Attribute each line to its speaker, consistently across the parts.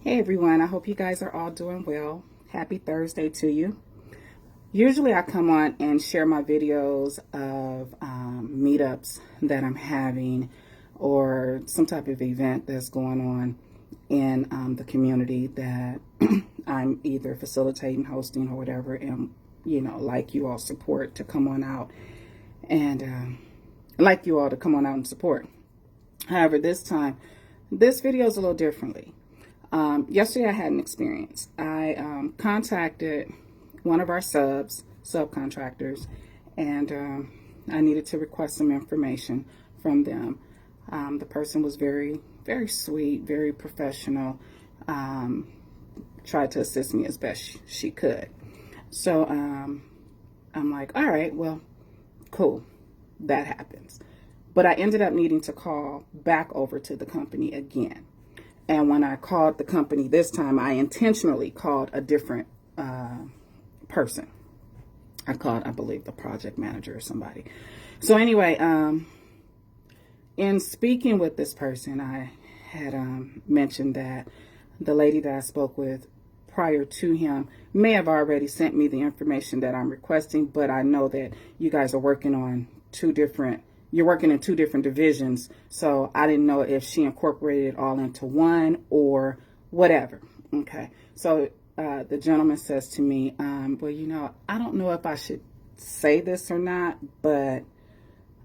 Speaker 1: Hey everyone, I hope you guys are all doing well. Happy Thursday to you. Usually I come on and share my videos of meetups that I'm having or some type of event that's going on in the community that I'm either facilitating, hosting, or whatever, and like you all support to come on out and like you all to come on out and support. However, this video is a little differently. Yesterday I had an experience. I contacted one of our subcontractors, and I needed to request some information from them. The person was very, very sweet, very professional, tried to assist me as best she could. So I'm like, all right, well, cool, that happens. But I ended up needing to call back over to the company again. And when I called the company this time, I intentionally called a different person. I called, I believe, the project manager or somebody. So anyway, in speaking with this person, I had mentioned that the lady that I spoke with prior to him may have already sent me the information that I'm requesting, but I know that you guys are working on you're working in two different divisions, so I didn't know if she incorporated it all into one or whatever. Okay, so the gentleman says to me, well, I don't know if I should say this or not, but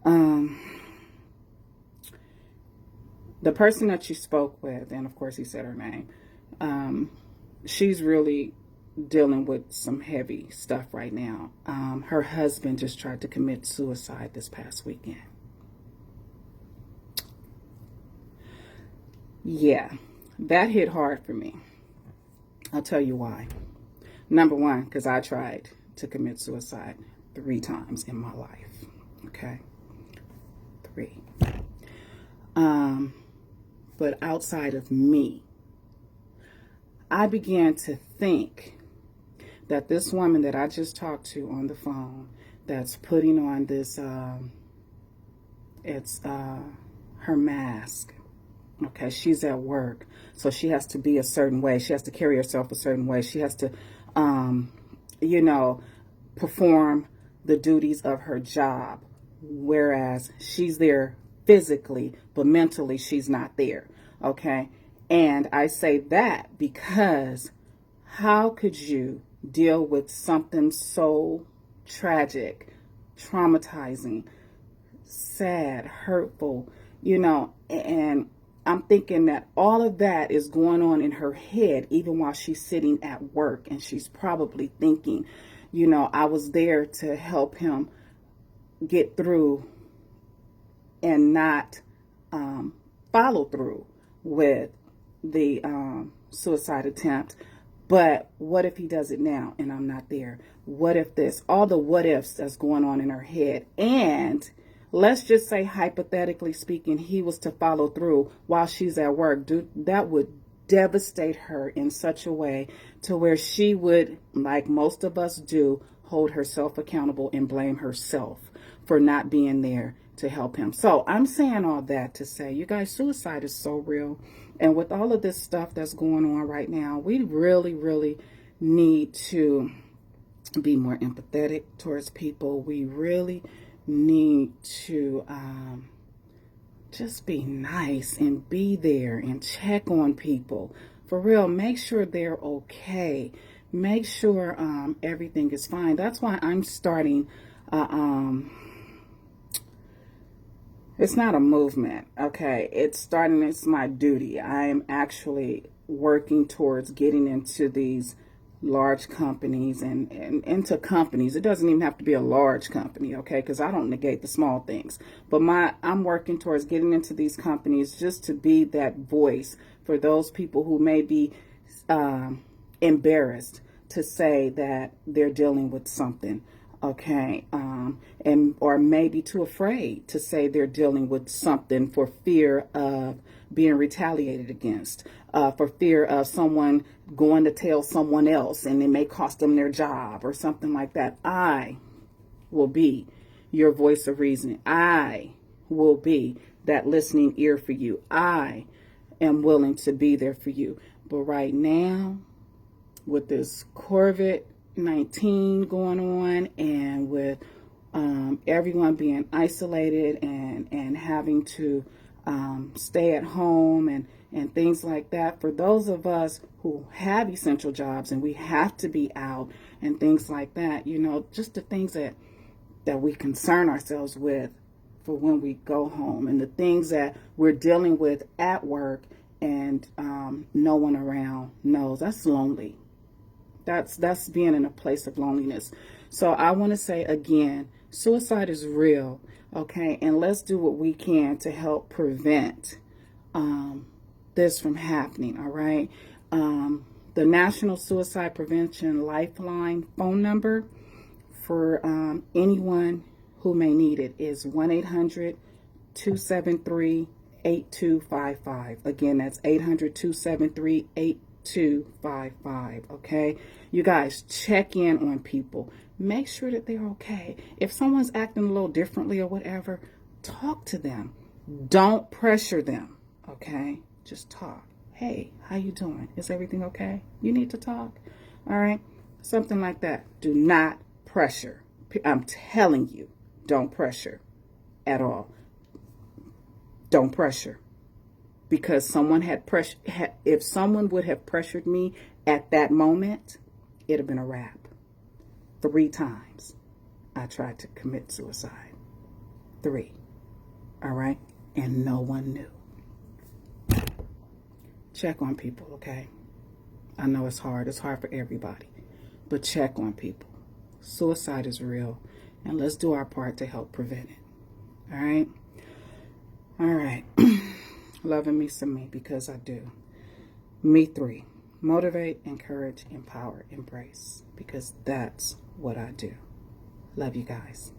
Speaker 1: the person that you spoke with, and of course he said her name, she's really dealing with some heavy stuff right now. Her husband just tried to commit suicide this past weekend. Yeah, that hit hard for me. I'll tell you why. Number one, because I tried to commit suicide 3 times in my life. Okay, 3. But outside of me, I began to think that this woman that I just talked to on the phone, that's putting on this, it's her mask. Okay, she's at work, so she has to be a certain way. She has to carry herself a certain way. She has to, perform the duties of her job, whereas she's there physically, but mentally she's not there. Okay, and I say that because how could you deal with something so tragic, traumatizing, sad, hurtful, and I'm thinking that all of that is going on in her head, even while she's sitting at work, and she's probably thinking, I was there to help him get through and not follow through with the suicide attempt. But what if he does it now and I'm not there? What if this? All the what ifs that's going on in her head. And let's just say, hypothetically speaking, he was to follow through while she's at work. That would devastate her in such a way to where she would, like most of us do, hold herself accountable and blame herself for not being there to help him. So I'm saying all that to say, you guys, suicide is so real. And with all of this stuff that's going on right now, we really, really need to be more empathetic towards people. We really need to just be nice and be there and check on people. For real, make sure they're okay. Make sure everything is fine. That's why I'm starting it's not a movement, okay? It's my duty. I am actually working towards getting into these large companies and into companies. It doesn't even have to be a large company, okay? Because I don't negate the small things. But I'm working towards getting into these companies just to be that voice for those people who may be embarrassed to say that they're dealing with something. Okay, or maybe too afraid to say they're dealing with something for fear of being retaliated against, for fear of someone going to tell someone else and it may cost them their job or something like that. I will be your voice of reason. I will be that listening ear for you. I am willing to be there for you. But right now, with this COVID-19 going on, and with everyone being isolated and having to stay at home and things like that, for those of us who have essential jobs and we have to be out and things like that, you know, just the things that we concern ourselves with for when we go home, and the things that we're dealing with at work and no one around knows, that's lonely. That's being in a place of loneliness. So I want to say again, suicide is real, okay? And let's do what we can to help prevent this from happening, all right? The National Suicide Prevention Lifeline phone number for anyone who may need it is 1-800-273-8255. Again, that's 800-273-8255, okay? You guys, check in on people. Make sure that they're okay. If someone's acting a little differently or whatever, talk to them. Don't pressure them, okay? Just talk. Hey, how you doing? Is everything okay? You need to talk, all right? Something like that. Do not pressure. I'm telling you, don't pressure at all. Don't pressure. Because someone had pressure. If someone would have pressured me at that moment, it'd have been a wrap. 3 times I tried to commit suicide. 3. All right? And no one knew. Check on people, okay? I know it's hard. It's hard for everybody. But check on people. Suicide is real. And let's do our part to help prevent it. All right? All right. Loving me some me, because I do. Me 3. Motivate, encourage, empower, embrace. Because that's what I do. Love you guys.